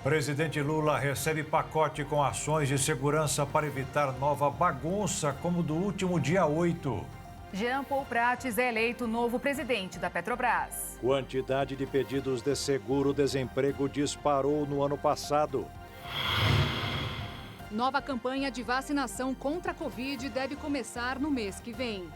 Presidente Lula recebe pacote com ações de segurança para evitar nova bagunça, como do último dia 8. Jean Paul Prates é eleito novo presidente da Petrobras. Quantidade de pedidos de seguro-desemprego disparou no ano passado. Nova campanha de vacinação contra a Covid deve começar no mês que vem.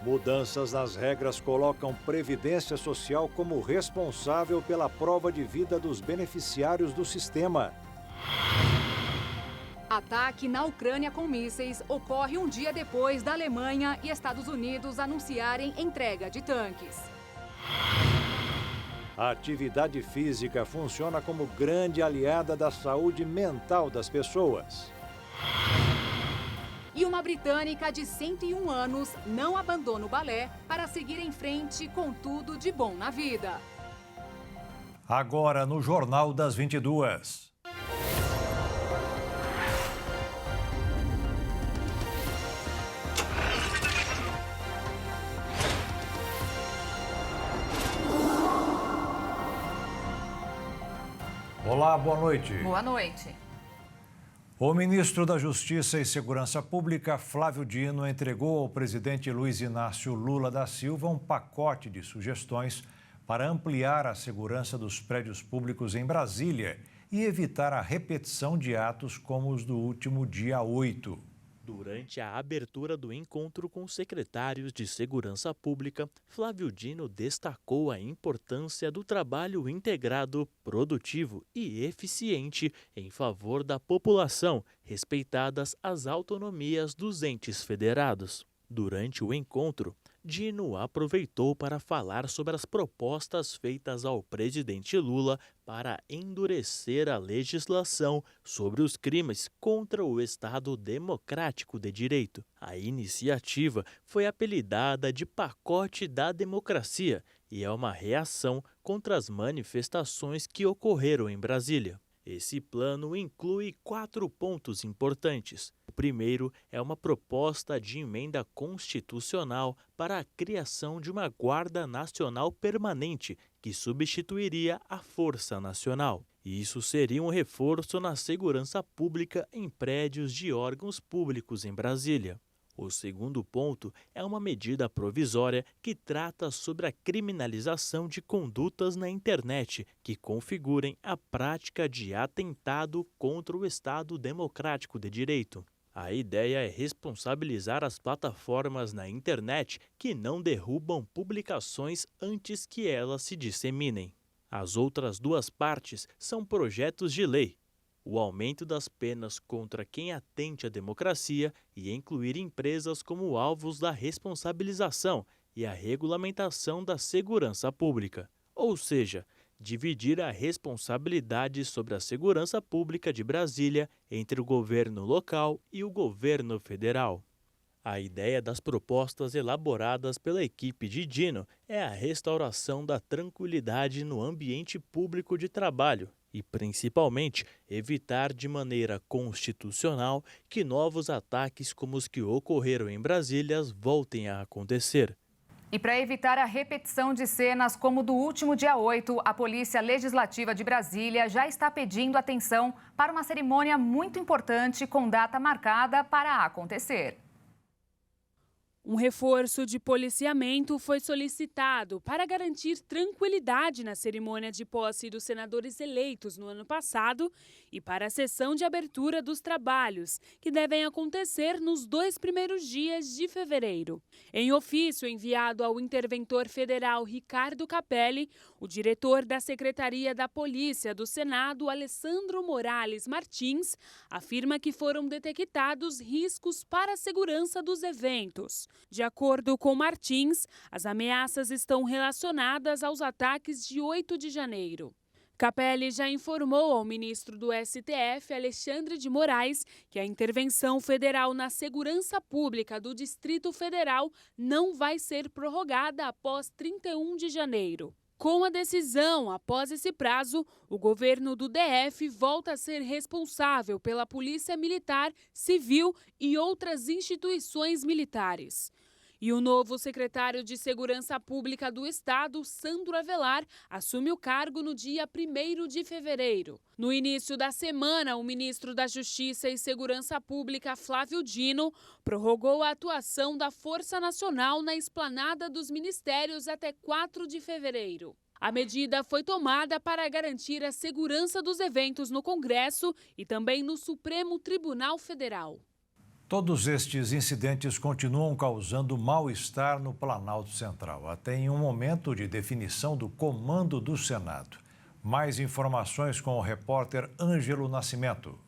Mudanças nas regras colocam Previdência Social como responsável pela prova de vida dos beneficiários do sistema. Ataque na Ucrânia com mísseis ocorre um dia depois da Alemanha e Estados Unidos anunciarem entrega de tanques. A atividade física funciona como grande aliada da saúde mental das pessoas. E uma britânica de 101 anos não abandona o balé para seguir em frente com tudo de bom na vida. Agora no Jornal das 22. Olá, boa noite. Boa noite. O ministro da Justiça e Segurança Pública, Flávio Dino, entregou ao presidente Luiz Inácio Lula da Silva um pacote de sugestões para ampliar a segurança dos prédios públicos em Brasília e evitar a repetição de atos como os do último dia 8. Durante a abertura do encontro com secretários de Segurança Pública, Flávio Dino destacou a importância do trabalho integrado, produtivo e eficiente em favor da população, respeitadas as autonomias dos entes federados. Durante o encontro, Dino aproveitou para falar sobre as propostas feitas ao presidente Lula para endurecer a legislação sobre os crimes contra o Estado Democrático de Direito. A iniciativa foi apelidada de Pacote da Democracia e é uma reação contra as manifestações que ocorreram em Brasília. Esse plano inclui 4 pontos importantes. O primeiro é uma proposta de emenda constitucional para a criação de uma Guarda Nacional Permanente, que substituiria a Força Nacional. Isso seria um reforço na segurança pública em prédios de órgãos públicos em Brasília. O segundo ponto é uma medida provisória que trata sobre a criminalização de condutas na internet que configurem a prática de atentado contra o Estado Democrático de Direito. A ideia é responsabilizar as plataformas na internet que não derrubam publicações antes que elas se disseminem. As outras 2 partes são projetos de lei. O aumento das penas contra quem atente à democracia e incluir empresas como alvos da responsabilização e a regulamentação da segurança pública. Ou seja, dividir a responsabilidade sobre a segurança pública de Brasília entre o governo local e o governo federal. A ideia das propostas elaboradas pela equipe de Dino é a restauração da tranquilidade no ambiente público de trabalho e, principalmente, evitar de maneira constitucional que novos ataques como os que ocorreram em Brasília voltem a acontecer. E para evitar a repetição de cenas como do último dia 8, a Polícia Legislativa de Brasília já está pedindo atenção para uma cerimônia muito importante com data marcada para acontecer. Um reforço de policiamento foi solicitado para garantir tranquilidade na cerimônia de posse dos senadores eleitos no ano passado e para a sessão de abertura dos trabalhos, que devem acontecer nos 2 primeiros dias de fevereiro. Em ofício enviado ao interventor federal Ricardo Capelli, o diretor da Secretaria da Polícia do Senado, Alessandro Morales Martins, afirma que foram detectados riscos para a segurança dos eventos. De acordo com Martins, as ameaças estão relacionadas aos ataques de 8 de janeiro. Capelli já informou ao ministro do STF, Alexandre de Moraes, que a intervenção federal na segurança pública do Distrito Federal não vai ser prorrogada após 31 de janeiro. Com a decisão, após esse prazo, o governo do DF volta a ser responsável pela Polícia Militar, Civil e outras instituições militares. E o novo secretário de Segurança Pública do Estado, Sandro Avelar, assume o cargo no dia 1º de fevereiro. No início da semana, o ministro da Justiça e Segurança Pública, Flávio Dino, prorrogou a atuação da Força Nacional na esplanada dos ministérios até 4 de fevereiro. A medida foi tomada para garantir a segurança dos eventos no Congresso e também no Supremo Tribunal Federal. Todos estes incidentes continuam causando mal-estar no Planalto Central, até em um momento de definição do comando do Senado. Mais informações com o repórter Ângelo Nascimento.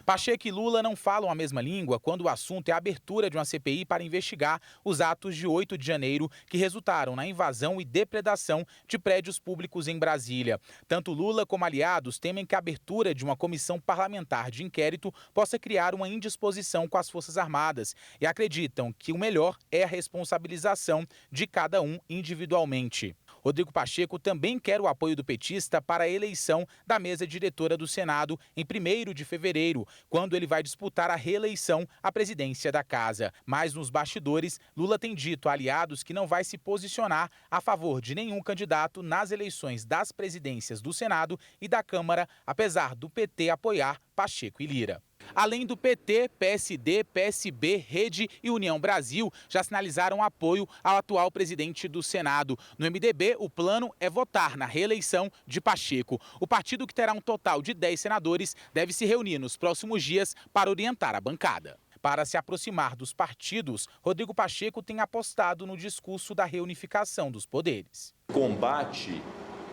Pacheco e Lula não falam a mesma língua quando o assunto é a abertura de uma CPI para investigar os atos de 8 de janeiro que resultaram na invasão e depredação de prédios públicos em Brasília. Tanto Lula como aliados temem que a abertura de uma comissão parlamentar de inquérito possa criar uma indisposição com as Forças Armadas e acreditam que o melhor é a responsabilização de cada um individualmente. Rodrigo Pacheco também quer o apoio do petista para a eleição da mesa diretora do Senado em 1º de fevereiro, quando ele vai disputar a reeleição à presidência da casa. Mas nos bastidores, Lula tem dito a aliados que não vai se posicionar a favor de nenhum candidato nas eleições das presidências do Senado e da Câmara, apesar do PT apoiar Pacheco e Lira. Além do PT, PSD, PSB, Rede e União Brasil já sinalizaram apoio ao atual presidente do Senado. No MDB, o plano é votar na reeleição de Pacheco. O partido, que terá um total de 10 senadores, deve se reunir nos próximos dias para orientar a bancada. Para se aproximar dos partidos, Rodrigo Pacheco tem apostado no discurso da reunificação dos poderes. Combate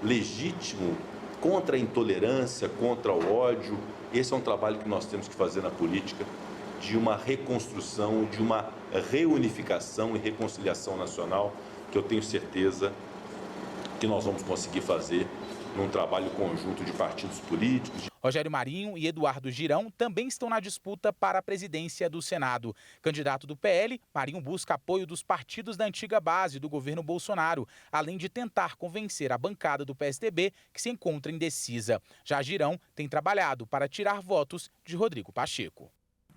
legítimo contra a intolerância, contra o ódio. Esse é um trabalho que nós temos que fazer na política, de uma reconstrução, de uma reunificação e reconciliação nacional, que eu tenho certeza que nós vamos conseguir fazer num trabalho conjunto de partidos políticos. Rogério Marinho e Eduardo Girão também estão na disputa para a presidência do Senado. Candidato do PL, Marinho busca apoio dos partidos da antiga base do governo Bolsonaro, além de tentar convencer a bancada do PSDB, que se encontra indecisa. Já Girão tem trabalhado para tirar votos de Rodrigo Pacheco.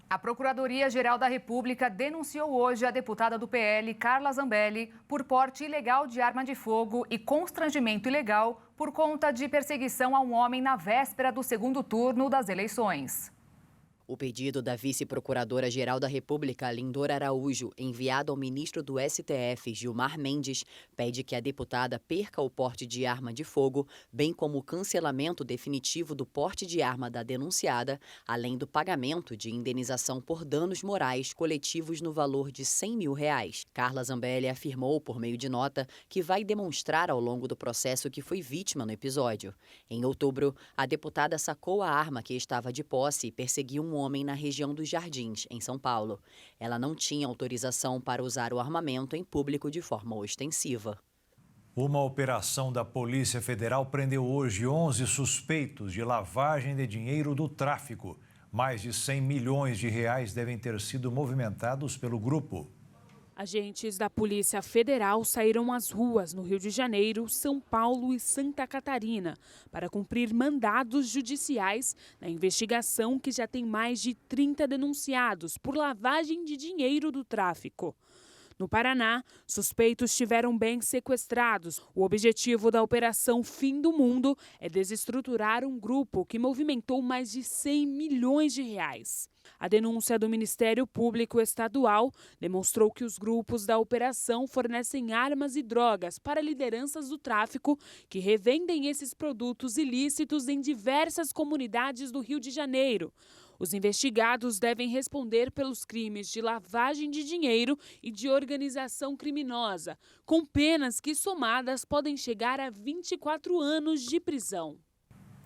A Procuradoria-Geral da República denunciou hoje a deputada do PL, Carla Zambelli, por porte ilegal de arma de fogo e constrangimento ilegal por conta de perseguição a um homem na véspera do segundo turno das eleições. O pedido da vice-procuradora-geral da República, Lindora Araújo, enviado ao ministro do STF, Gilmar Mendes, pede que a deputada perca o porte de arma de fogo, bem como o cancelamento definitivo do porte de arma da denunciada, além do pagamento de indenização por danos morais coletivos no valor de R$100 mil. Carla Zambelli afirmou, por meio de nota, que vai demonstrar ao longo do processo que foi vítima no episódio. Em outubro, a deputada sacou a arma que estava de posse e perseguiu um homem na região dos Jardins, em São Paulo. Ela não tinha autorização para usar o armamento em público de forma ostensiva. Uma operação da Polícia Federal prendeu hoje 11 suspeitos de lavagem de dinheiro do tráfico. Mais de R$100 milhões devem ter sido movimentados pelo grupo. Agentes da Polícia Federal saíram às ruas no Rio de Janeiro, São Paulo e Santa Catarina para cumprir mandados judiciais na investigação que já tem mais de 30 denunciados por lavagem de dinheiro do tráfico. No Paraná, suspeitos tiveram bens sequestrados. O objetivo da Operação Fim do Mundo é desestruturar um grupo que movimentou mais de R$100 milhões. A denúncia do Ministério Público Estadual demonstrou que os grupos da operação fornecem armas e drogas para lideranças do tráfico que revendem esses produtos ilícitos em diversas comunidades do Rio de Janeiro. Os investigados devem responder pelos crimes de lavagem de dinheiro e de organização criminosa, com penas que somadas podem chegar a 24 anos de prisão.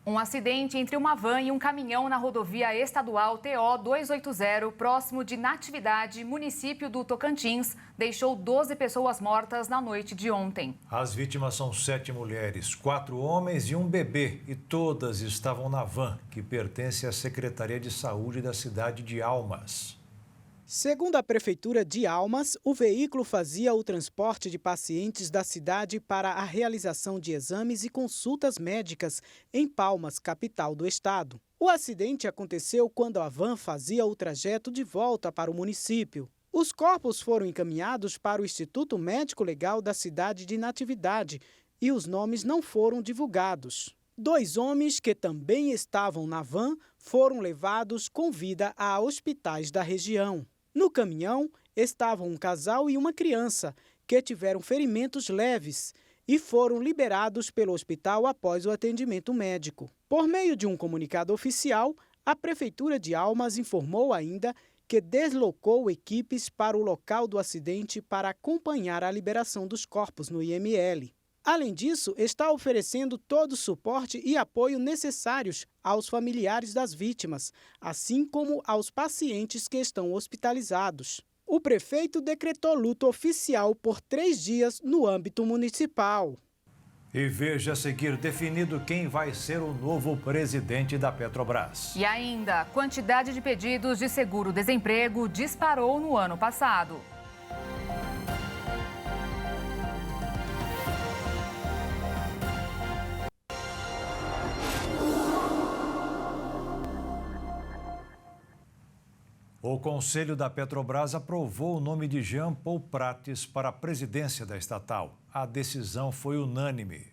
Um acidente entre uma van e um caminhão na rodovia estadual TO 280, próximo de Natividade, município do Tocantins, deixou 12 pessoas mortas na noite de ontem. As vítimas são 7 mulheres, 4 homens e um bebê, e todas estavam na van, que pertence à Secretaria de Saúde da cidade de Almas. Segundo a Prefeitura de Almas, o veículo fazia o transporte de pacientes da cidade para a realização de exames e consultas médicas em Palmas, capital do estado. O acidente aconteceu quando a van fazia o trajeto de volta para o município. Os corpos foram encaminhados para o Instituto Médico Legal da cidade de Natividade e os nomes não foram divulgados. 2 homens que também estavam na van foram levados com vida a hospitais da região. No caminhão estavam um casal e uma criança que tiveram ferimentos leves e foram liberados pelo hospital após o atendimento médico. Por meio de um comunicado oficial, a Prefeitura de Almas informou ainda que deslocou equipes para o local do acidente para acompanhar a liberação dos corpos no IML. Além disso, está oferecendo todo o suporte e apoio necessários aos familiares das vítimas, assim como aos pacientes que estão hospitalizados. O prefeito decretou luto oficial por 3 dias no âmbito municipal. E veja a seguir definido quem vai ser o novo presidente da Petrobras. E ainda, a quantidade de pedidos de seguro-desemprego disparou no ano passado. O Conselho da Petrobras aprovou o nome de Jean Paul Prates para a presidência da estatal. A decisão foi unânime.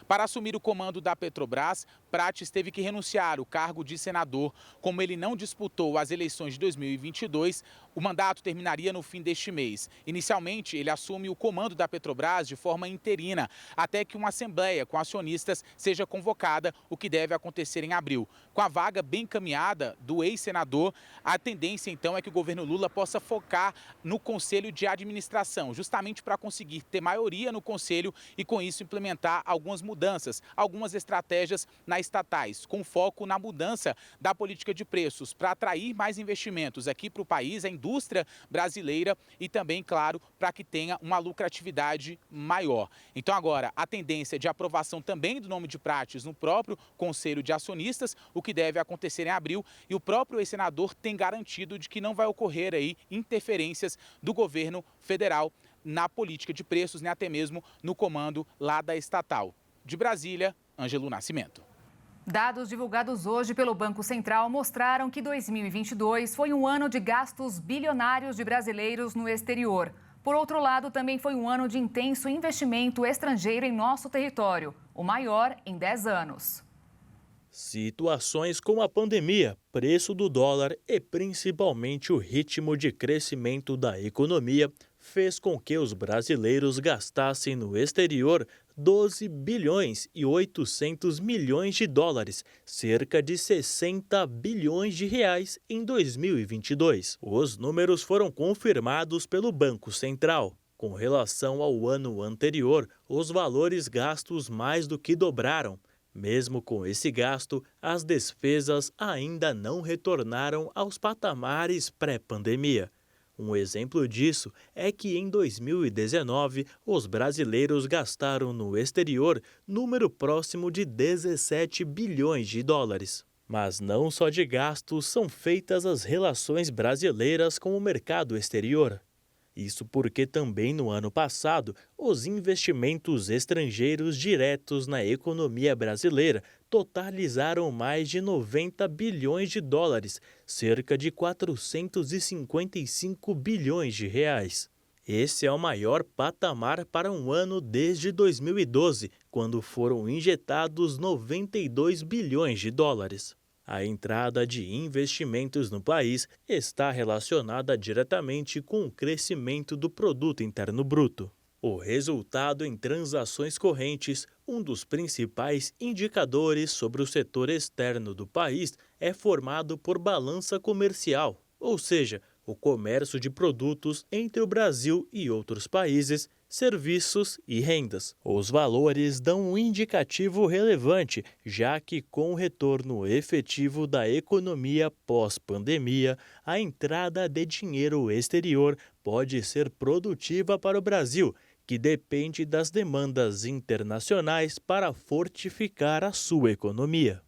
Para assumir o comando da Petrobras, Prates teve que renunciar ao cargo de senador. Como ele não disputou as eleições de 2022, o mandato terminaria no fim deste mês. Inicialmente, ele assume o comando da Petrobras de forma interina, até que uma assembleia com acionistas seja convocada, o que deve acontecer em abril. Com a vaga bem encaminhada do ex-senador, a tendência então é que o governo Lula possa focar no Conselho de Administração, justamente para conseguir ter maioria no Conselho e com isso implementar algumas mudanças, algumas estratégias nas estatais, com foco na mudança da política de preços para atrair mais investimentos aqui para o país, a indústria brasileira e também, claro, para que tenha uma lucratividade maior. Então agora, a tendência de aprovação também do nome de Prates no próprio Conselho de Acionistas, o que deve acontecer em abril, e o próprio ex-senador tem garantido de que não vai ocorrer aí interferências do governo federal na política de preços, nem até mesmo no comando lá da estatal. De Brasília, Ângelo Nascimento. Dados divulgados hoje pelo Banco Central mostraram que 2022 foi um ano de gastos bilionários de brasileiros no exterior. Por outro lado, também foi um ano de intenso investimento estrangeiro em nosso território, o maior em 10 anos. Situações como a pandemia, preço do dólar e principalmente o ritmo de crescimento da economia fez com que os brasileiros gastassem no exterior 12 bilhões e 800 milhões de dólares, cerca de 60 bilhões de reais em 2022. Os números foram confirmados pelo Banco Central. Com relação ao ano anterior, os valores gastos mais do que dobraram. Mesmo com esse gasto, as despesas ainda não retornaram aos patamares pré-pandemia. Um exemplo disso é que em 2019, os brasileiros gastaram no exterior número próximo de 17 bilhões de dólares. Mas não só de gastos são feitas as relações brasileiras com o mercado exterior. Isso porque também no ano passado, os investimentos estrangeiros diretos na economia brasileira totalizaram mais de 90 bilhões de dólares, cerca de 455 bilhões de reais. Esse é o maior patamar para um ano desde 2012, quando foram injetados 92 bilhões de dólares. A entrada de investimentos no país está relacionada diretamente com o crescimento do Produto Interno Bruto. O resultado em transações correntes, um dos principais indicadores sobre o setor externo do país, é formado por balança comercial, ou seja, o comércio de produtos entre o Brasil e outros países, serviços e rendas. Os valores dão um indicativo relevante, já que com o retorno efetivo da economia pós-pandemia, a entrada de dinheiro exterior pode ser produtiva para o Brasil, que depende das demandas internacionais para fortificar a sua economia.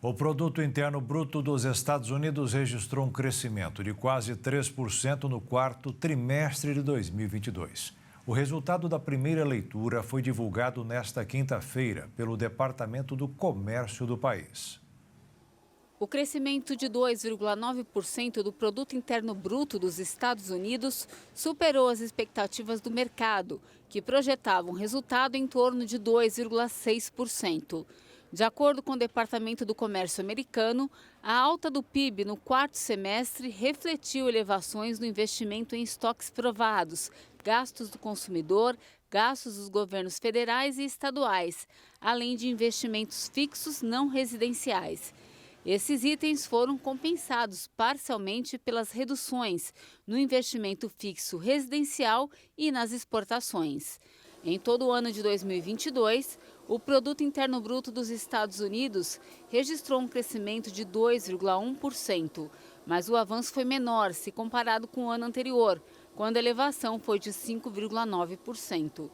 O Produto Interno Bruto dos Estados Unidos registrou um crescimento de quase 3% no quarto trimestre de 2022. O resultado da primeira leitura foi divulgado nesta quinta-feira pelo Departamento do Comércio do país. O crescimento de 2,9% do Produto Interno Bruto dos Estados Unidos superou as expectativas do mercado, que projetavam um resultado em torno de 2,6%. De acordo com o Departamento do Comércio americano, a alta do PIB no quarto semestre refletiu elevações no investimento em estoques provados, gastos do consumidor, gastos dos governos federais e estaduais, além de investimentos fixos não residenciais. Esses itens foram compensados parcialmente pelas reduções no investimento fixo residencial e nas exportações. Em todo o ano de 2022, o Produto Interno Bruto dos Estados Unidos registrou um crescimento de 2,1%, mas o avanço foi menor se comparado com o ano anterior, quando a elevação foi de 5,9%.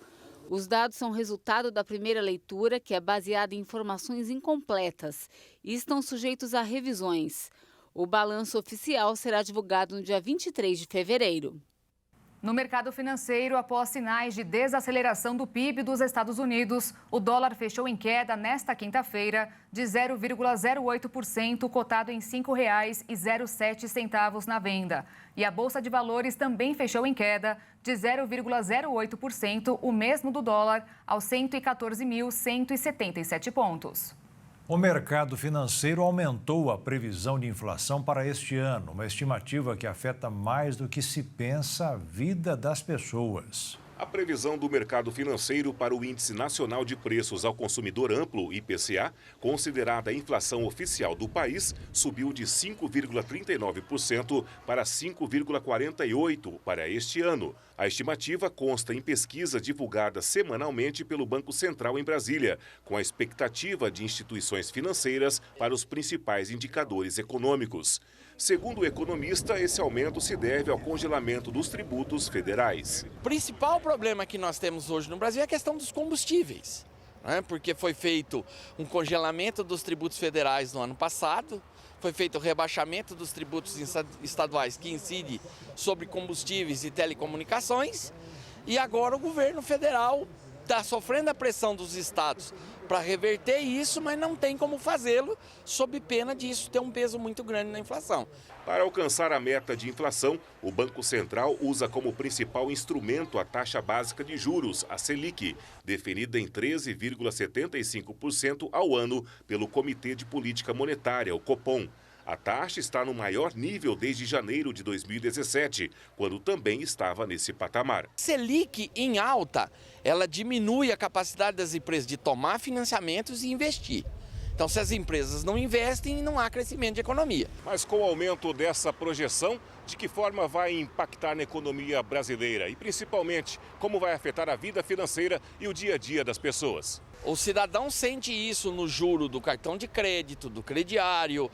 Os dados são resultado da primeira leitura, que é baseada em informações incompletas e estão sujeitos a revisões. O balanço oficial será divulgado no dia 23 de fevereiro. No mercado financeiro, após sinais de desaceleração do PIB dos Estados Unidos, o dólar fechou em queda nesta quinta-feira de 0,08%, cotado em R$ 5,07 na venda. E a Bolsa de Valores também fechou em queda de 0,08%, o mesmo do dólar, aos 114.177 pontos. O mercado financeiro aumentou a previsão de inflação para este ano, uma estimativa que afeta mais do que se pensa a vida das pessoas. A previsão do mercado financeiro para o Índice Nacional de Preços ao Consumidor Amplo, IPCA, considerada a inflação oficial do país, subiu de 5,39% para 5,48% para este ano. A estimativa consta em pesquisa divulgada semanalmente pelo Banco Central em Brasília, com a expectativa de instituições financeiras para os principais indicadores econômicos. Segundo o economista, esse aumento se deve ao congelamento dos tributos federais. O principal problema que nós temos hoje no Brasil é a questão dos combustíveis, né? Porque foi feito um congelamento dos tributos federais no ano passado, foi feito o rebaixamento dos tributos estaduais que incide sobre combustíveis e telecomunicações, e agora o governo federal está sofrendo a pressão dos estados para reverter isso, mas não tem como fazê-lo, sob pena disso ter um peso muito grande na inflação. Para alcançar a meta de inflação, o Banco Central usa como principal instrumento a taxa básica de juros, a Selic, definida em 13,75% ao ano pelo Comitê de Política Monetária, o Copom. A taxa está no maior nível desde janeiro de 2017, quando também estava nesse patamar. Selic em alta, ela diminui a capacidade das empresas de tomar financiamentos e investir. Então, se as empresas não investem, não há crescimento de economia. Mas com o aumento dessa projeção, de que forma vai impactar na economia brasileira? E principalmente, como vai afetar a vida financeira e o dia a dia das pessoas? O cidadão sente isso no juro do cartão de crédito, do crediário,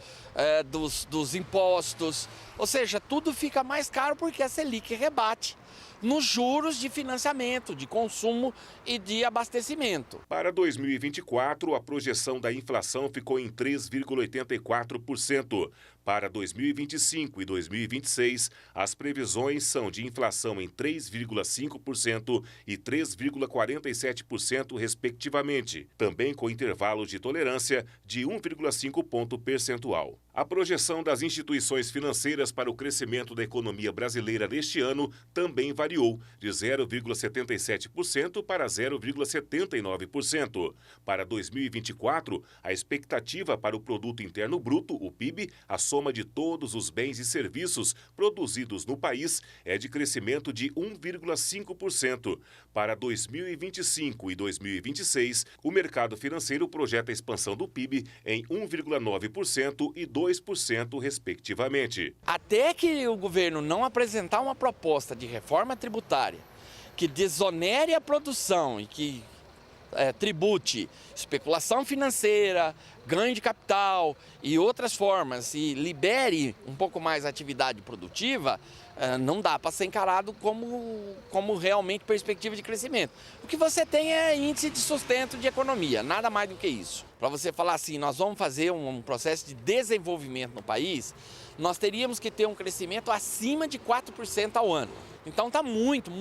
dos impostos. Ou seja, tudo fica mais caro porque a Selic rebate nos juros de financiamento, de consumo e de abastecimento. Para 2024, a projeção da inflação ficou em 3,84%. Para 2025 e 2026, as previsões são de inflação em 3,5% e 3,47%, respectivamente, também com intervalos de tolerância de 1,5 ponto percentual. A projeção das instituições financeiras para o crescimento da economia brasileira neste ano também variou, de 0,77% para 0,79%. Para 2024, a expectativa para o Produto Interno Bruto, o PIB, a soma de todos os bens e serviços produzidos no país, é de crescimento de 1,5%. Para 2025 e 2026, o mercado financeiro projeta a expansão do PIB em 1,9% e 2%, respectivamente. Até que o governo não apresentar uma proposta de reforma tributária que desonere a produção e que tribute especulação financeira, ganho de capital e outras formas e libere um pouco mais a atividade produtiva, não dá para ser encarado como realmente perspectiva de crescimento. O que você tem é índice de sustento de economia, nada mais do que isso. Para você falar assim, nós vamos fazer um processo de desenvolvimento no país, nós teríamos que ter um crescimento acima de 4% ao ano. Então está muito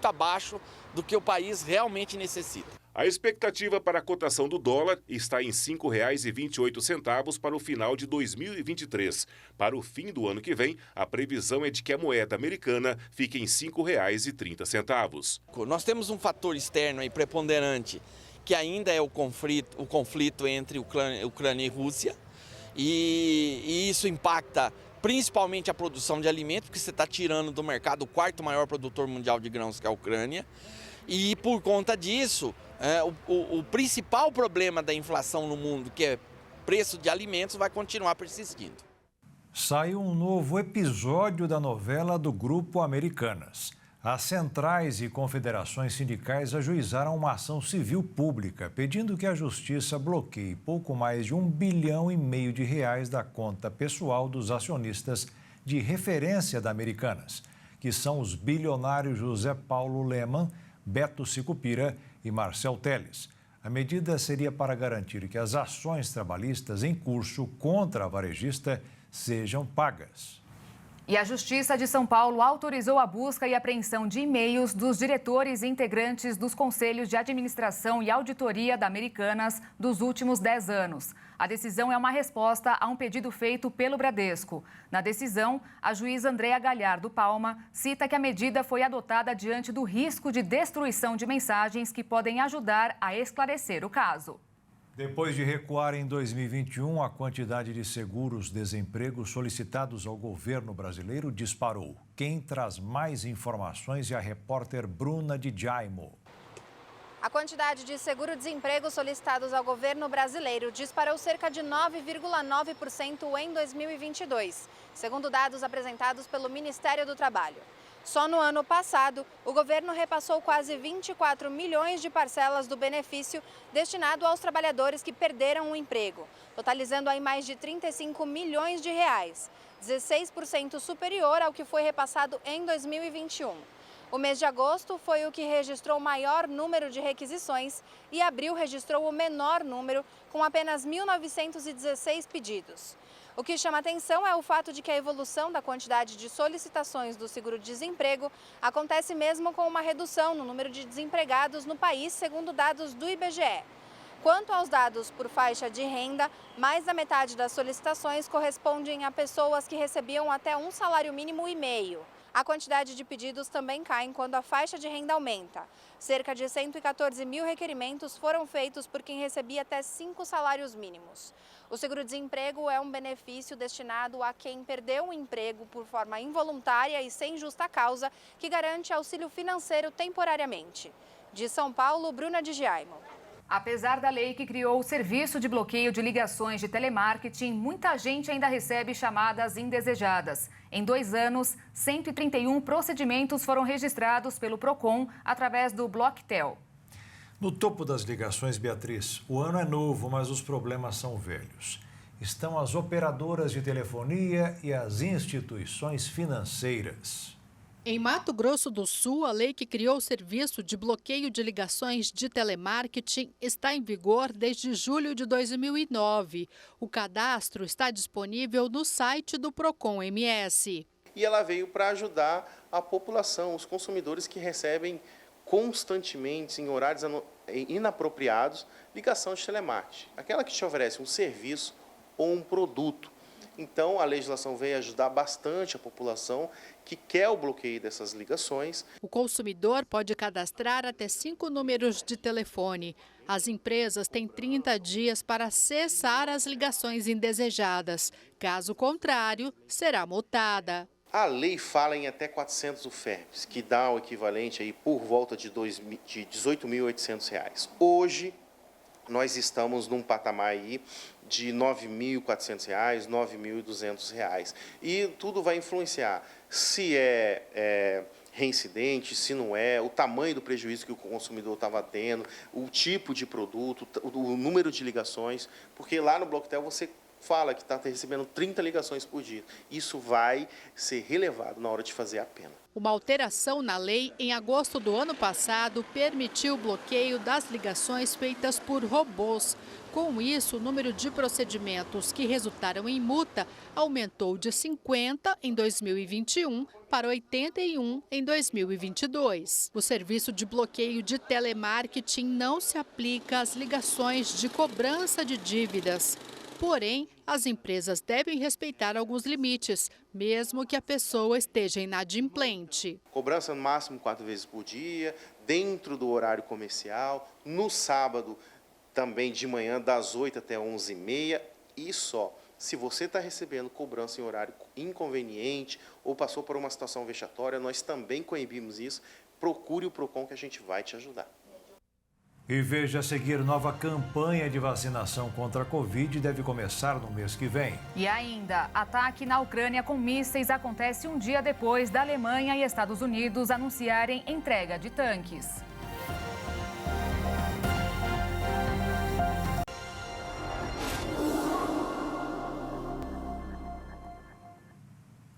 abaixo do que o país realmente necessita. A expectativa para a cotação do dólar está em R$ 5,28 para o final de 2023. Para o fim do ano que vem, a previsão é de que a moeda americana fique em R$ 5,30. Nós temos um fator externo aí preponderante, que ainda é o conflito entre Ucrânia e Rússia, e isso impacta principalmente a produção de alimentos, porque você está tirando do mercado o quarto maior produtor mundial de grãos, que é a Ucrânia, e por conta disso, o principal problema da inflação no mundo, que é preço de alimentos, vai continuar persistindo. Saiu um novo episódio da novela do Grupo Americanas. As centrais e confederações sindicais ajuizaram uma ação civil pública, pedindo que a Justiça bloqueie pouco mais de R$ 1,5 bilhão da conta pessoal dos acionistas de referência da Americanas, que são os bilionários José Paulo Lemann, Beto Sicupira e Marcel Teles. A medida seria para garantir que as ações trabalhistas em curso contra a varejista sejam pagas. E a Justiça de São Paulo autorizou a busca e apreensão de e-mails dos diretores e integrantes dos Conselhos de Administração e Auditoria da Americanas dos últimos 10 anos. A decisão é uma resposta a um pedido feito pelo Bradesco. Na decisão, a juíza Andréa Galhardo Palma cita que a medida foi adotada diante do risco de destruição de mensagens que podem ajudar a esclarecer o caso. Depois de recuar em 2021, a quantidade de seguros-desemprego solicitados ao governo brasileiro disparou. Quem traz mais informações é a repórter Bruna Di Giaimo. A quantidade de seguro-desemprego solicitados ao governo brasileiro disparou cerca de 9,9% em 2022, segundo dados apresentados pelo Ministério do Trabalho. Só no ano passado, o governo repassou quase 24 milhões de parcelas do benefício destinado aos trabalhadores que perderam o emprego, totalizando aí mais de 35 milhões de reais, 16% superior ao que foi repassado em 2021. O mês de agosto foi o que registrou o maior número de requisições e abril registrou o menor número, com apenas 1.916 pedidos. O que chama atenção é o fato de que a evolução da quantidade de solicitações do seguro-desemprego acontece mesmo com uma redução no número de desempregados no país, segundo dados do IBGE. Quanto aos dados por faixa de renda, mais da metade das solicitações correspondem a pessoas que recebiam até um salário mínimo e meio. A quantidade de pedidos também cai quando a faixa de renda aumenta. Cerca de 114 mil requerimentos foram feitos por quem recebia até 5 salários mínimos. O seguro-desemprego é um benefício destinado a quem perdeu o emprego por forma involuntária e sem justa causa, que garante auxílio financeiro temporariamente. De São Paulo, Bruna Di Giaimo. Apesar da lei que criou o serviço de bloqueio de ligações de telemarketing, muita gente ainda recebe chamadas indesejadas. Em 2 anos, 131 procedimentos foram registrados pelo PROCON através do Bloquetel. No topo das ligações, Beatriz, o ano é novo, mas os problemas são velhos. Estão as operadoras de telefonia e as instituições financeiras. Em Mato Grosso do Sul, a lei que criou o serviço de bloqueio de ligações de telemarketing está em vigor desde julho de 2009. O cadastro está disponível no site do PROCON MS. E ela veio para ajudar a população, os consumidores que recebem constantemente, em horários inapropriados, ligação de telemarketing. Aquela que te oferece um serviço ou um produto. Então, a legislação veio ajudar bastante a população que quer o bloqueio dessas ligações. O consumidor pode cadastrar até 5 números de telefone. As empresas têm 30 dias para cessar as ligações indesejadas. Caso contrário, será multada. A lei fala em até 400 UFERPs, que dá o equivalente aí por volta de R$ 18.800. Hoje, nós estamos num patamar aí de R$ 9.400, R$ 9.200. E tudo vai influenciar se é reincidente, se não é, o tamanho do prejuízo que o consumidor estava tendo, o tipo de produto, o número de ligações, porque lá no Bloquetel você fala que está recebendo 30 ligações por dia. Isso vai ser relevado na hora de fazer a pena. Uma alteração na lei, em agosto do ano passado, permitiu o bloqueio das ligações feitas por robôs. Com isso, o número de procedimentos que resultaram em multa aumentou de 50 em 2021 para 81 em 2022. O serviço de bloqueio de telemarketing não se aplica às ligações de cobrança de dívidas. Porém, as empresas devem respeitar alguns limites, mesmo que a pessoa esteja inadimplente. Cobrança no máximo 4 vezes por dia, dentro do horário comercial, no sábado também de manhã das 8 até 11h30 e só. Se você está recebendo cobrança em horário inconveniente ou passou por uma situação vexatória, nós também coibimos isso. Procure o PROCON que a gente vai te ajudar. E veja a seguir, nova campanha de vacinação contra a Covid deve começar no mês que vem. E ainda, ataque na Ucrânia com mísseis acontece um dia depois da Alemanha e Estados Unidos anunciarem entrega de tanques.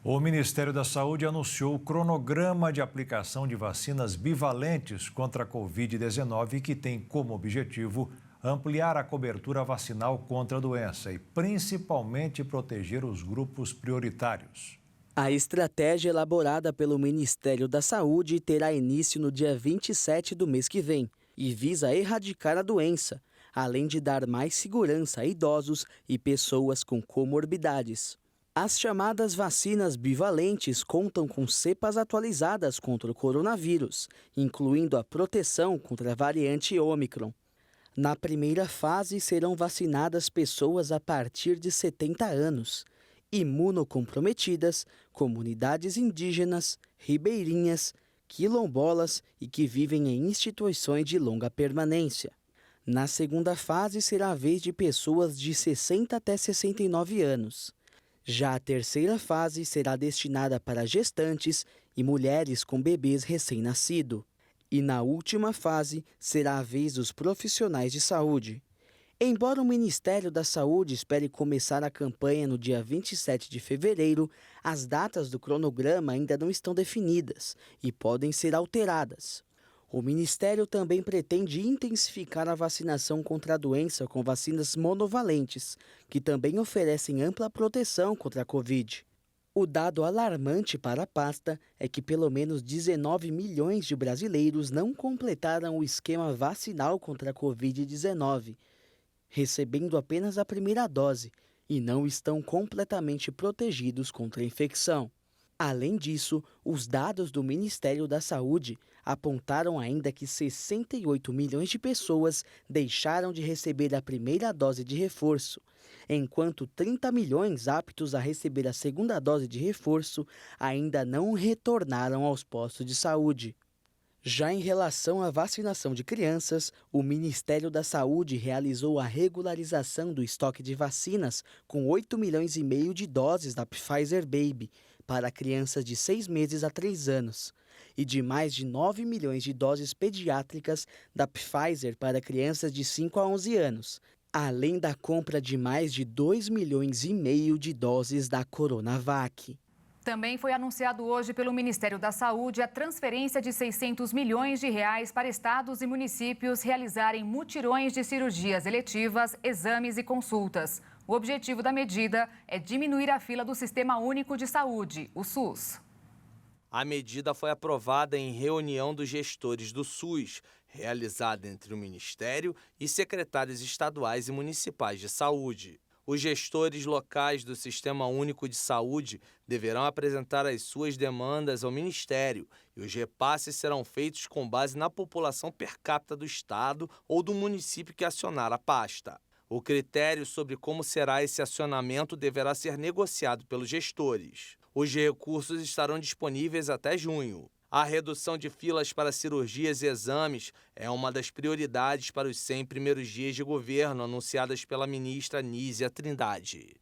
O Ministério da Saúde anunciou o cronograma de aplicação de vacinas bivalentes contra a Covid-19, que tem como objetivo ampliar a cobertura vacinal contra a doença e principalmente proteger os grupos prioritários. A estratégia elaborada pelo Ministério da Saúde terá início no dia 27 do mês que vem e visa erradicar a doença, além de dar mais segurança a idosos e pessoas com comorbidades. As chamadas vacinas bivalentes contam com cepas atualizadas contra o coronavírus, incluindo a proteção contra a variante Ômicron. Na primeira fase, serão vacinadas pessoas a partir de 70 anos, imunocomprometidas, comunidades indígenas, ribeirinhas, quilombolas e que vivem em instituições de longa permanência. Na segunda fase, será a vez de pessoas de 60 até 69 anos. Já a terceira fase será destinada para gestantes e mulheres com bebês recém-nascidos. E na última fase será a vez dos profissionais de saúde. Embora o Ministério da Saúde espere começar a campanha no dia 27 de fevereiro, as datas do cronograma ainda não estão definidas e podem ser alteradas. O Ministério também pretende intensificar a vacinação contra a doença com vacinas monovalentes, que também oferecem ampla proteção contra a Covid. O dado alarmante para a pasta é que pelo menos 19 milhões de brasileiros não completaram o esquema vacinal contra a Covid-19, recebendo apenas a primeira dose e não estão completamente protegidos contra a infecção. Além disso, os dados do Ministério da Saúde apontaram ainda que 68 milhões de pessoas deixaram de receber a primeira dose de reforço, enquanto 30 milhões aptos a receber a segunda dose de reforço ainda não retornaram aos postos de saúde. Já em relação à vacinação de crianças, o Ministério da Saúde realizou a regularização do estoque de vacinas com 8 milhões e meio de doses da Pfizer Baby para crianças de 6 meses a 3 anos e de mais de 9 milhões de doses pediátricas da Pfizer para crianças de 5 a 11 anos, além da compra de mais de 2 milhões e meio de doses da Coronavac. Também foi anunciado hoje pelo Ministério da Saúde a transferência de 600 milhões de reais para estados e municípios realizarem mutirões de cirurgias eletivas, exames e consultas. O objetivo da medida é diminuir a fila do Sistema Único de Saúde, o SUS. A medida foi aprovada em reunião dos gestores do SUS, realizada entre o Ministério e secretários estaduais e municipais de saúde. Os gestores locais do Sistema Único de Saúde deverão apresentar as suas demandas ao Ministério e os repasses serão feitos com base na população per capita do estado ou do município que acionar a pasta. O critério sobre como será esse acionamento deverá ser negociado pelos gestores. Os recursos estarão disponíveis até junho. A redução de filas para cirurgias e exames é uma das prioridades para os 100 primeiros dias de governo anunciadas pela ministra Nízia Trindade.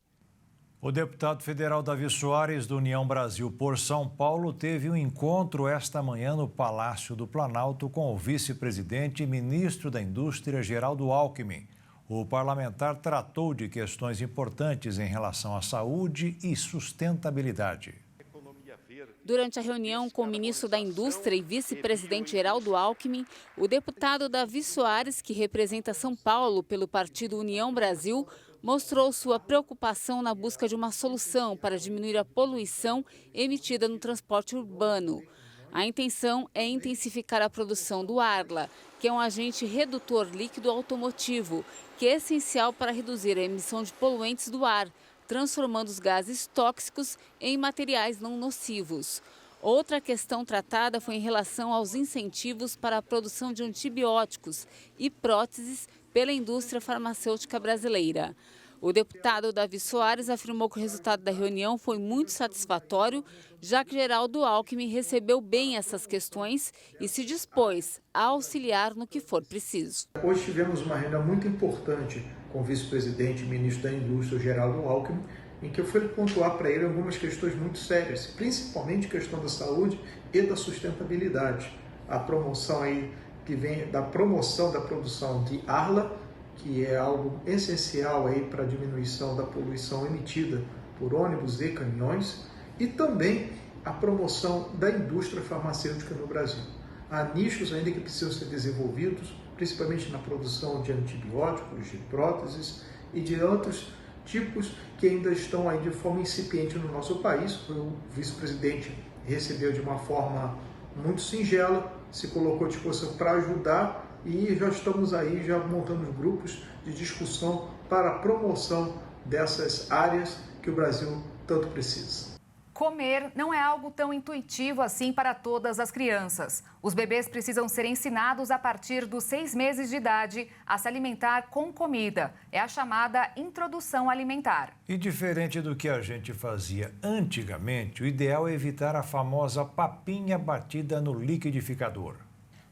O deputado federal Davi Soares, do União Brasil por São Paulo, teve um encontro esta manhã no Palácio do Planalto com o vice-presidente e ministro da Indústria, Geraldo Alckmin. O parlamentar tratou de questões importantes em relação à saúde e sustentabilidade. Economia verde Durante a reunião com o ministro da Indústria e vice-presidente Geraldo Alckmin, o deputado Davi Soares, que representa São Paulo pelo partido União Brasil, mostrou sua preocupação na busca de uma solução para diminuir a poluição emitida no transporte urbano. A intenção é intensificar a produção do Arla, que é um agente redutor líquido automotivo, que é essencial para reduzir a emissão de poluentes do ar, transformando os gases tóxicos em materiais não nocivos. Outra questão tratada foi em relação aos incentivos para a produção de antibióticos e próteses pela indústria farmacêutica brasileira. O deputado Davi Soares afirmou que o resultado da reunião foi muito satisfatório, já que Geraldo Alckmin recebeu bem essas questões e se dispôs a auxiliar no que for preciso. Hoje tivemos uma reunião muito importante com o vice-presidente e ministro da Indústria, Geraldo Alckmin, em que eu fui pontuar para ele algumas questões muito sérias, principalmente a questão da saúde e da sustentabilidade. A promoção aí que vem da promoção da produção de Arla, que é algo essencial aí para a diminuição da poluição emitida por ônibus e caminhões, e também a promoção da indústria farmacêutica no Brasil. Há nichos ainda que precisam ser desenvolvidos, principalmente na produção de antibióticos, de próteses e de outros tipos que ainda estão aí de forma incipiente no nosso país. O vice-presidente recebeu de uma forma muito singela, se colocou à disposição para ajudar e já estamos aí já montando grupos de discussão para a promoção dessas áreas que o Brasil tanto precisa. Comer não é algo tão intuitivo assim para todas as crianças. Os bebês precisam ser ensinados a partir dos 6 meses de idade a se alimentar com comida. É a chamada introdução alimentar. E diferente do que a gente fazia antigamente, o ideal é evitar a famosa papinha batida no liquidificador.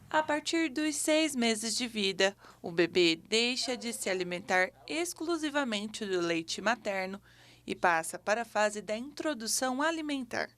A partir dos 6 meses de vida, o bebê deixa de se alimentar exclusivamente do leite materno e passa para a fase da introdução alimentar.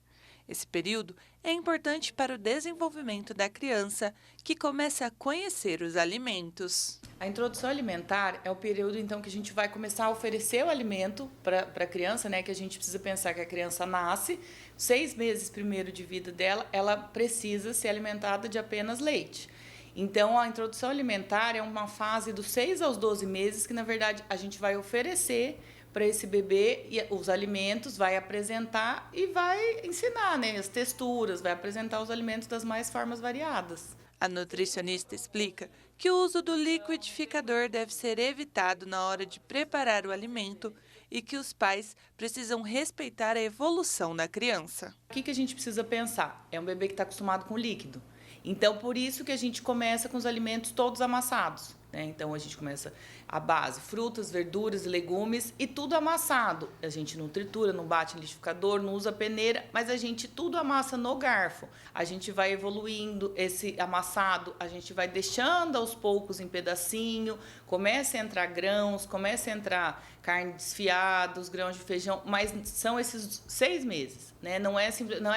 Esse período é importante para o desenvolvimento da criança, que começa a conhecer os alimentos. A introdução alimentar é o período, então, que a gente vai começar a oferecer o alimento para a criança, né? Que a gente precisa pensar que a criança nasce, 6 meses primeiro de vida dela, ela precisa ser alimentada de apenas leite. Então, a introdução alimentar é uma fase dos 6 aos 12 meses que, na verdade, a gente vai oferecer para esse bebê os alimentos, vai apresentar e vai ensinar, né, as texturas, vai apresentar os alimentos das mais formas variadas. A nutricionista explica que o uso do liquidificador deve ser evitado na hora de preparar o alimento e que os pais precisam respeitar a evolução da criança. O que a gente precisa pensar? É um bebê que está acostumado com líquido. Então, por isso que a gente começa com os alimentos todos amassados, né? Então, a gente começa a base, frutas, verduras, legumes e tudo amassado. A gente não tritura, não bate em liquidificador, não usa peneira, mas a gente tudo amassa no garfo. A gente vai evoluindo esse amassado, a gente vai deixando aos poucos em pedacinho, começa a entrar grãos, começa a entrar carne desfiada, os grãos de feijão, mas são esses 6 meses, né? Não é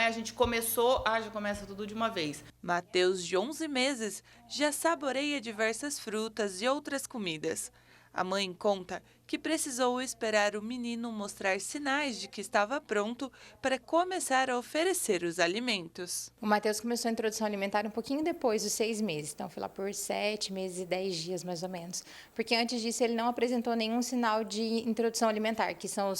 a gente começou, já começa tudo de uma vez. Mateus, de 11 meses, já saboreia diversas frutas e outras comidas. A mãe conta que precisou esperar o menino mostrar sinais de que estava pronto para começar a oferecer os alimentos. O Mateus começou a introdução alimentar um pouquinho depois dos 6 meses, então foi lá por 7 meses e 10 dias mais ou menos. Porque antes disso ele não apresentou nenhum sinal de introdução alimentar, que são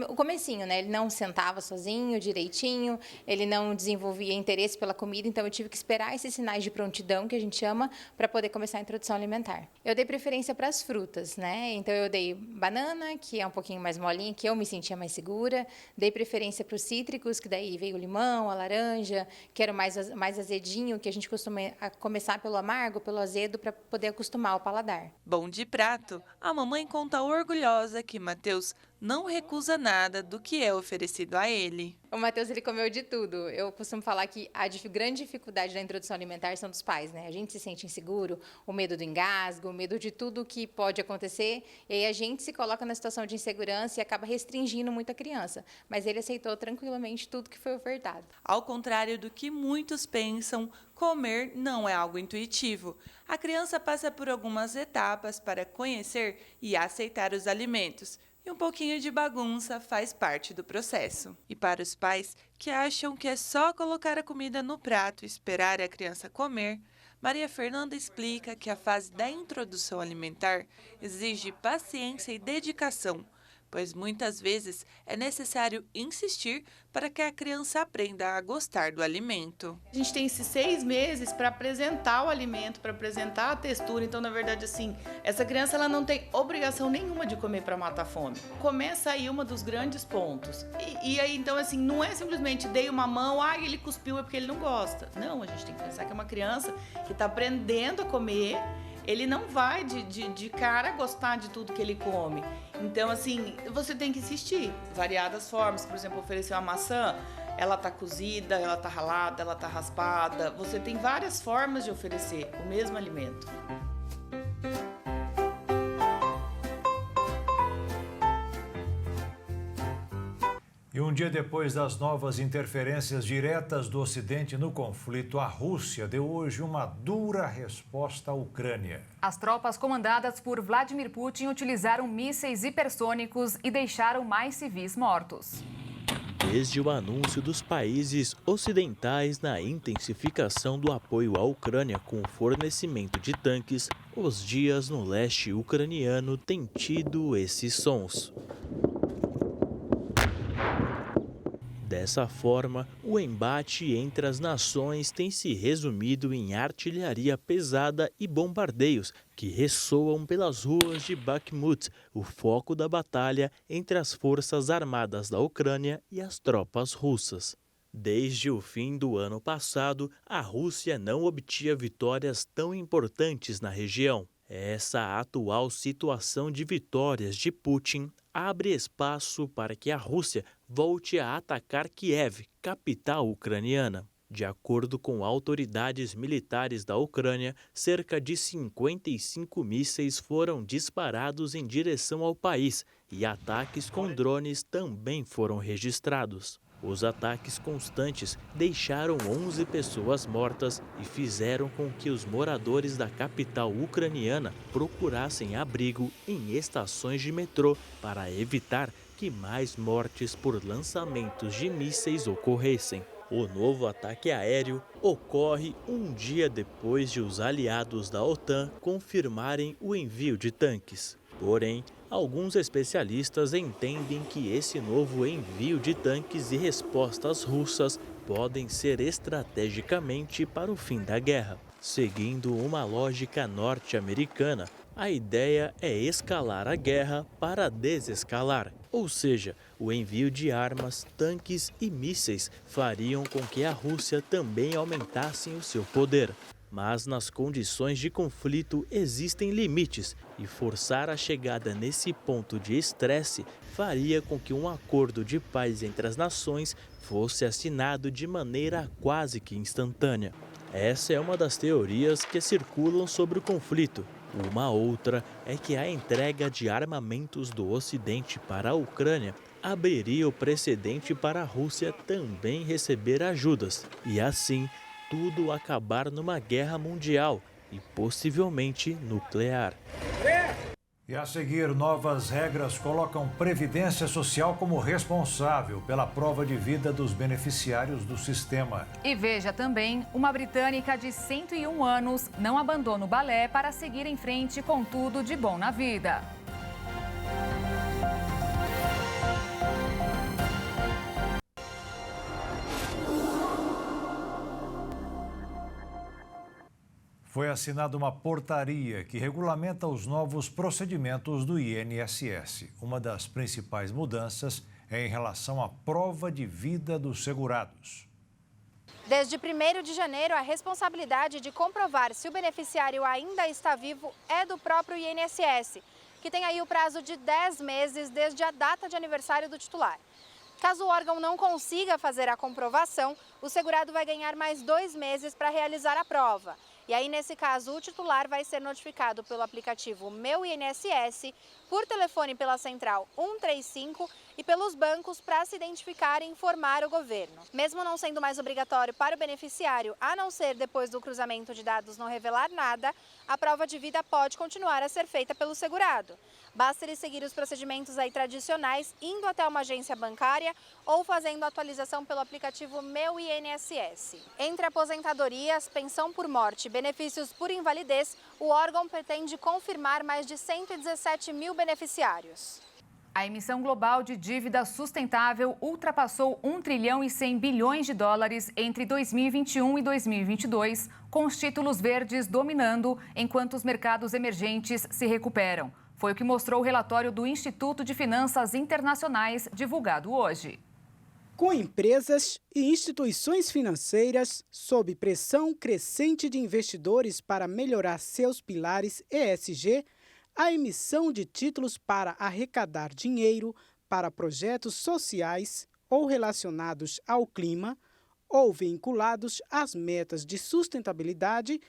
o comecinho, né? Ele não sentava sozinho direitinho, ele não desenvolvia interesse pela comida, então eu tive que esperar esses sinais de prontidão, que a gente chama, para poder começar a introdução alimentar. Eu dei preferência para as frutas, né? Então eu dei banana, que é um pouquinho mais molinha, que eu me sentia mais segura. Dei preferência para os cítricos, que daí veio o limão, a laranja, que era mais azedinho, que a gente costuma começar pelo amargo, pelo azedo, para poder acostumar o paladar. Bom de prato, a mamãe conta orgulhosa que Mateus não recusa nada do que é oferecido a ele. O Mateus, ele comeu de tudo. Eu costumo falar que a grande dificuldade da introdução alimentar são dos pais, né? A gente se sente inseguro, o medo do engasgo, o medo de tudo que pode acontecer, e aí a gente se coloca na situação de insegurança e acaba restringindo muito a criança. Mas ele aceitou tranquilamente tudo que foi ofertado. Ao contrário do que muitos pensam, comer não é algo intuitivo. A criança passa por algumas etapas para conhecer e aceitar os alimentos. E e um pouquinho de bagunça faz parte do processo. E para os pais que acham que é só colocar a comida no prato e esperar a criança comer, Maria Fernanda explica que a fase da introdução alimentar exige paciência e dedicação, pois muitas vezes é necessário insistir para que a criança aprenda a gostar do alimento. A gente tem esses 6 meses para apresentar o alimento, para apresentar a textura. Então, na verdade, assim, essa criança ela não tem obrigação nenhuma de comer para matar a fome. Começa aí um dos grandes pontos. E aí, então, assim, não é simplesmente dei uma mão, ele cuspiu, é porque ele não gosta. Não, a gente tem que pensar que é uma criança que está aprendendo a comer. Ele não vai de cara gostar de tudo que ele come. Então, assim, você tem que insistir. Variadas formas, por exemplo, oferecer uma maçã, ela tá cozida, ela tá ralada, ela tá raspada. Você tem várias formas de oferecer o mesmo alimento. E um dia depois das novas interferências diretas do Ocidente no conflito, a Rússia deu hoje uma dura resposta à Ucrânia. As tropas comandadas por Vladimir Putin utilizaram mísseis hipersônicos e deixaram mais civis mortos. Desde o anúncio dos países ocidentais na intensificação do apoio à Ucrânia com o fornecimento de tanques, os dias no leste ucraniano têm tido esses sons. Dessa forma, o embate entre as nações tem se resumido em artilharia pesada e bombardeios que ressoam pelas ruas de Bakhmut, o foco da batalha entre as forças armadas da Ucrânia e as tropas russas. Desde o fim do ano passado, a Rússia não obtinha vitórias tão importantes na região. Essa atual situação de vitórias de Putin abre espaço para que a Rússia volte a atacar Kiev, capital ucraniana. De acordo com autoridades militares da Ucrânia, cerca de 55 mísseis foram disparados em direção ao país e ataques com drones também foram registrados. Os ataques constantes deixaram 11 pessoas mortas e fizeram com que os moradores da capital ucraniana procurassem abrigo em estações de metrô para evitar que mais mortes por lançamentos de mísseis ocorressem. O novo ataque aéreo ocorre um dia depois de os aliados da OTAN confirmarem o envio de tanques. Porém, alguns especialistas entendem que esse novo envio de tanques e respostas russas podem ser estrategicamente para o fim da guerra. Seguindo uma lógica norte-americana, a ideia é escalar a guerra para desescalar. Ou seja, o envio de armas, tanques e mísseis fariam com que a Rússia também aumentasse o seu poder. Mas nas condições de conflito existem limites e forçar a chegada nesse ponto de estresse faria com que um acordo de paz entre as nações fosse assinado de maneira quase que instantânea. Essa é uma das teorias que circulam sobre o conflito. Uma outra é que a entrega de armamentos do Ocidente para a Ucrânia abriria o precedente para a Rússia também receber ajudas e assim tudo acabar numa guerra mundial e possivelmente nuclear. E a seguir, novas regras colocam Previdência Social como responsável pela prova de vida dos beneficiários do sistema. E veja também, uma britânica de 101 anos não abandona o balé para seguir em frente com tudo de bom na vida. Foi assinada uma portaria que regulamenta os novos procedimentos do INSS. Uma das principais mudanças é em relação à prova de vida dos segurados. Desde 1º de janeiro, a responsabilidade de comprovar se o beneficiário ainda está vivo é do próprio INSS, que tem aí o prazo de 10 meses desde a data de aniversário do titular. Caso o órgão não consiga fazer a comprovação, o segurado vai ganhar mais 2 meses para realizar a prova. E aí, nesse caso, o titular vai ser notificado pelo aplicativo Meu INSS, por telefone pela central 135 e pelos bancos para se identificar e informar o governo. Mesmo não sendo mais obrigatório para o beneficiário, a não ser depois do cruzamento de dados não revelar nada, a prova de vida pode continuar a ser feita pelo segurado. Basta ele seguir os procedimentos aí tradicionais, indo até uma agência bancária ou fazendo atualização pelo aplicativo Meu INSS. Entre aposentadorias, pensão por morte e benefícios por invalidez, o órgão pretende confirmar mais de 117 mil beneficiários. A emissão global de dívida sustentável ultrapassou 1 trilhão e 100 bilhões de dólares entre 2021 e 2022, com os títulos verdes dominando enquanto os mercados emergentes se recuperam. Foi o que mostrou o relatório do Instituto de Finanças Internacionais, divulgado hoje. Com empresas e instituições financeiras sob pressão crescente de investidores para melhorar seus pilares ESG, a emissão de títulos para arrecadar dinheiro para projetos sociais ou relacionados ao clima ou vinculados às metas de sustentabilidade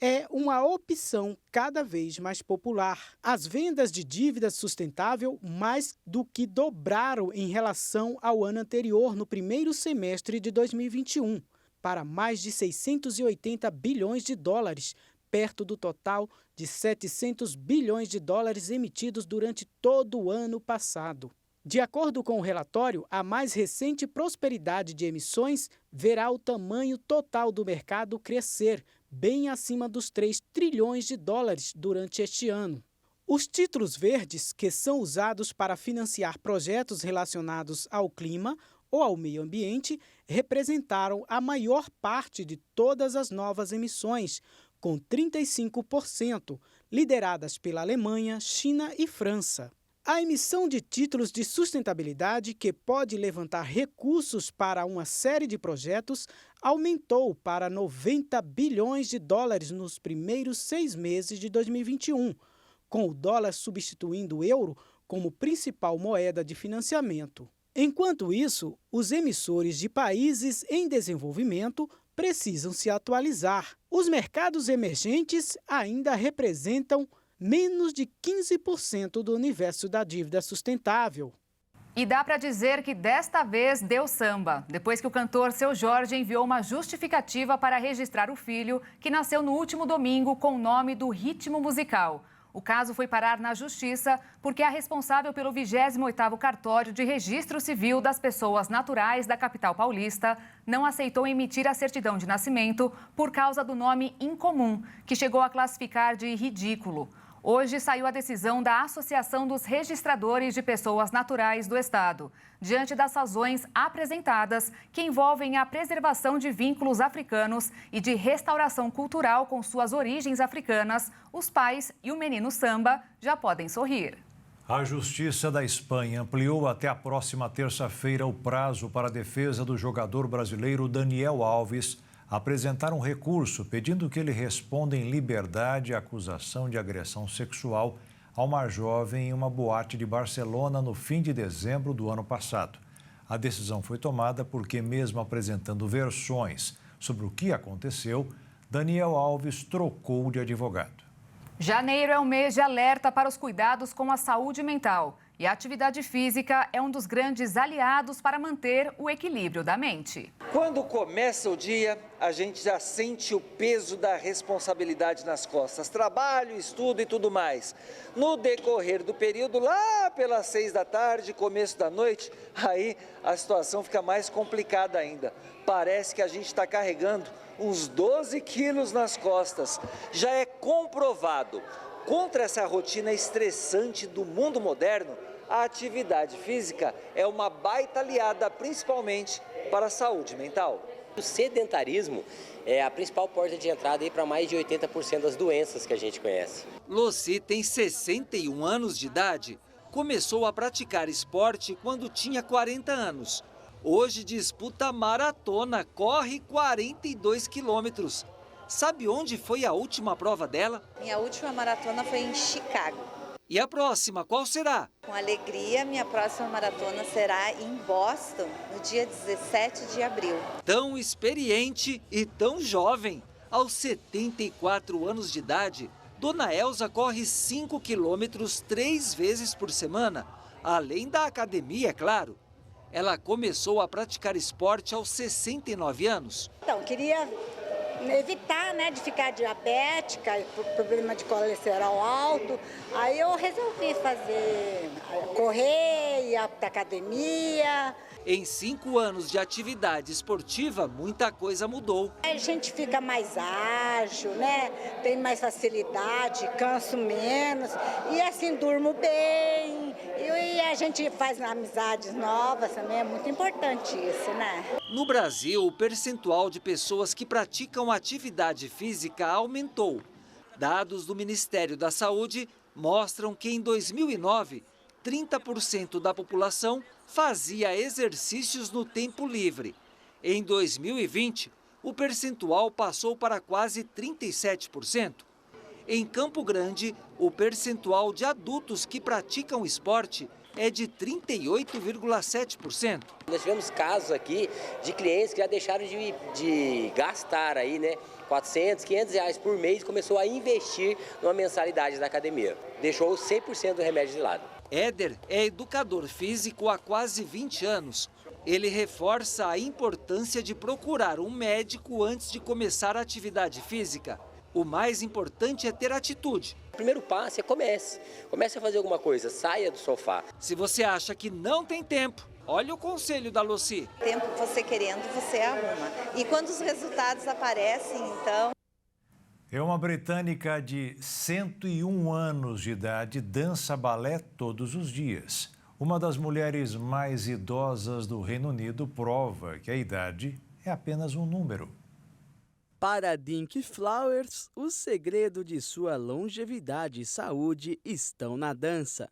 é uma opção cada vez mais popular. As vendas de dívida sustentável mais do que dobraram em relação ao ano anterior no primeiro semestre de 2021, para mais de 680 bilhões de dólares, perto do total de 700 bilhões de dólares emitidos durante todo o ano passado. De acordo com o relatório, a mais recente prosperidade de emissões verá o tamanho total do mercado crescer, bem acima dos 3 trilhões de dólares durante este ano. Os títulos verdes, que são usados para financiar projetos relacionados ao clima ou ao meio ambiente, representaram a maior parte de todas as novas emissões, com 35%, lideradas pela Alemanha, China e França. A emissão de títulos de sustentabilidade, que pode levantar recursos para uma série de projetos, aumentou para 90 bilhões de dólares nos primeiros 6 meses de 2021, com o dólar substituindo o euro como principal moeda de financiamento. Enquanto isso, os emissores de países em desenvolvimento precisam se atualizar. Os mercados emergentes ainda representam menos de 15% do universo da dívida sustentável. E dá para dizer que desta vez deu samba, depois que o cantor Seu Jorge enviou uma justificativa para registrar o filho, que nasceu no último domingo com o nome do ritmo musical. O caso foi parar na Justiça porque a responsável pelo 28º cartório de registro civil das pessoas naturais da capital paulista não aceitou emitir a certidão de nascimento por causa do nome incomum, que chegou a classificar de ridículo. Hoje saiu a decisão da Associação dos Registradores de Pessoas Naturais do Estado, diante das razões apresentadas que envolvem a preservação de vínculos africanos e de restauração cultural com suas origens africanas. Os pais e o menino samba já podem sorrir. A Justiça da Espanha ampliou até a próxima terça-feira o prazo para a defesa do jogador brasileiro Daniel Alves apresentar um recurso pedindo que ele responda em liberdade à acusação de agressão sexual a uma jovem em uma boate de Barcelona no fim de dezembro do ano passado. A decisão foi tomada porque, mesmo apresentando versões sobre o que aconteceu, Daniel Alves trocou de advogado. Janeiro é o mês de alerta para os cuidados com a saúde mental. E a atividade física é um dos grandes aliados para manter o equilíbrio da mente. Quando começa o dia, a gente já sente o peso da responsabilidade nas costas. Trabalho, estudo e tudo mais. No decorrer do período, lá pelas 6 da tarde, começo da noite, aí a situação fica mais complicada ainda. Parece que a gente está carregando uns 12 quilos nas costas. Já é comprovado. Contra essa rotina estressante do mundo moderno, a atividade física é uma baita aliada, principalmente para a saúde mental. O sedentarismo é a principal porta de entrada para mais de 80% das doenças que a gente conhece. Lucy tem 61 anos de idade, começou a praticar esporte quando tinha 40 anos. Hoje disputa maratona, corre 42 quilômetros. Sabe onde foi a última prova dela? Minha última maratona foi em Chicago. E a próxima, qual será? Com alegria, minha próxima maratona será em Boston, no dia 17 de abril. Tão experiente e tão jovem. Aos 74 anos de idade, Dona Elza corre 5 quilômetros 3 vezes por semana, além da academia, é claro. Ela começou a praticar esporte aos 69 anos. Então, queria evitar, né, de ficar diabética, problema de colesterol alto. Aí eu resolvi correr, ir para academia. Em 5 anos de atividade esportiva, muita coisa mudou. A gente fica mais ágil, né? Tem mais facilidade, canso menos e assim durmo bem. E a gente faz amizades novas também, é muito importante isso, né? No Brasil, o percentual de pessoas que praticam atividade física aumentou. Dados do Ministério da Saúde mostram que em 2009, 30% da população fazia exercícios no tempo livre. Em 2020, o percentual passou para quase 37%. Em Campo Grande, o percentual de adultos que praticam esporte é de 38,7%. Nós tivemos casos aqui de clientes que já deixaram de gastar aí, né, 400, 500 reais por mês e começou a investir numa mensalidade da academia. Deixou 100% do remédio de lado. Éder é educador físico há quase 20 anos. Ele reforça a importância de procurar um médico antes de começar a atividade física. O mais importante é ter atitude. O primeiro passo é comece a fazer alguma coisa, saia do sofá. Se você acha que não tem tempo, olha o conselho da Lucy. Tempo você querendo, você arruma. E quando os resultados aparecem, então... É uma britânica de 101 anos de idade, dança balé todos os dias. Uma das mulheres mais idosas do Reino Unido prova que a idade é apenas um número. Para Dinky Flowers, o segredo de sua longevidade e saúde estão na dança.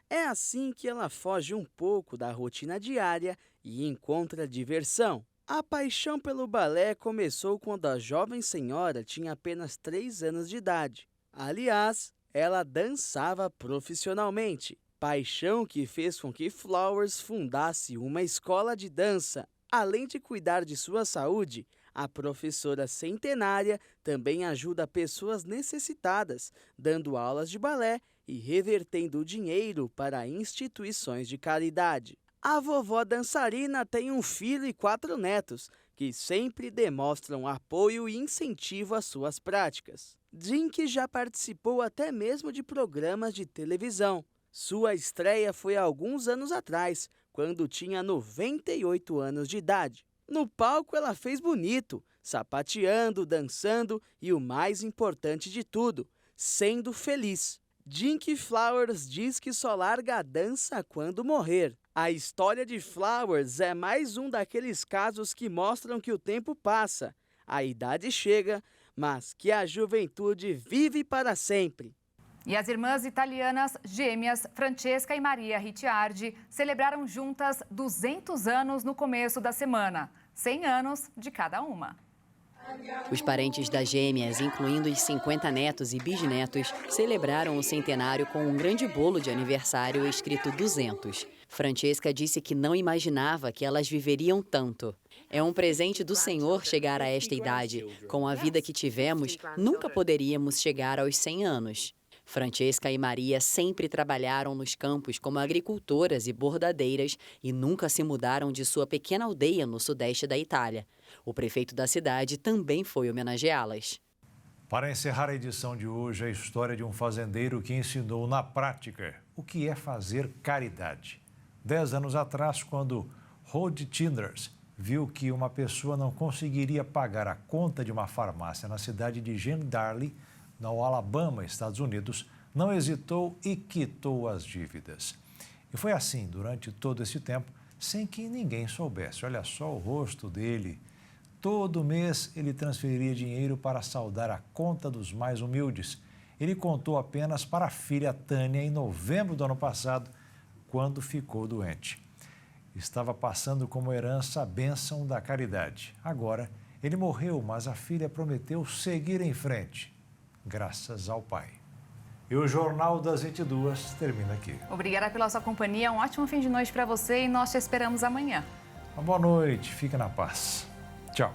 É assim que ela foge um pouco da rotina diária e encontra diversão. A paixão pelo balé começou quando a jovem senhora tinha apenas 3 anos de idade. Aliás, ela dançava profissionalmente, paixão que fez com que Flowers fundasse uma escola de dança. Além de cuidar de sua saúde, a professora centenária também ajuda pessoas necessitadas, dando aulas de balé e revertendo dinheiro para instituições de caridade. A vovó dançarina tem um filho e 4 netos, que sempre demonstram apoio e incentivo às suas práticas. Dinky já participou até mesmo de programas de televisão. Sua estreia foi há alguns anos atrás, quando tinha 98 anos de idade. No palco ela fez bonito, sapateando, dançando e o mais importante de tudo, sendo feliz. Dinky Flowers diz que só larga a dança quando morrer. A história de Flowers é mais um daqueles casos que mostram que o tempo passa, a idade chega, mas que a juventude vive para sempre. E as irmãs italianas gêmeas Francesca e Maria Ricciardi celebraram juntas 200 anos no começo da semana, 100 anos de cada uma. Os parentes das gêmeas, incluindo os 50 netos e bisnetos, celebraram o centenário com um grande bolo de aniversário escrito 200. Francesca disse que não imaginava que elas viveriam tanto. É um presente do Senhor chegar a esta idade. Com a vida que tivemos, nunca poderíamos chegar aos 100 anos. Francesca e Maria sempre trabalharam nos campos como agricultoras e bordadeiras e nunca se mudaram de sua pequena aldeia no sudeste da Itália. O prefeito da cidade também foi homenageá-las. Para encerrar a edição de hoje, a história de um fazendeiro que ensinou na prática o que é fazer caridade. 10 anos atrás, quando Rod Tinders viu que uma pessoa não conseguiria pagar a conta de uma farmácia na cidade de Gendarle, no Alabama, Estados Unidos, não hesitou e quitou as dívidas. E foi assim durante todo esse tempo, sem que ninguém soubesse. Olha só o rosto dele. Todo mês ele transferiria dinheiro para saldar a conta dos mais humildes. Ele contou apenas para a filha Tânia em novembro do ano passado, quando ficou doente. Estava passando como herança a bênção da caridade. Agora, ele morreu, mas a filha prometeu seguir em frente, graças ao pai. E o Jornal das 22 termina aqui. Obrigada pela sua companhia, um ótimo fim de noite para você e nós te esperamos amanhã. Uma boa noite, fique na paz. Tchau.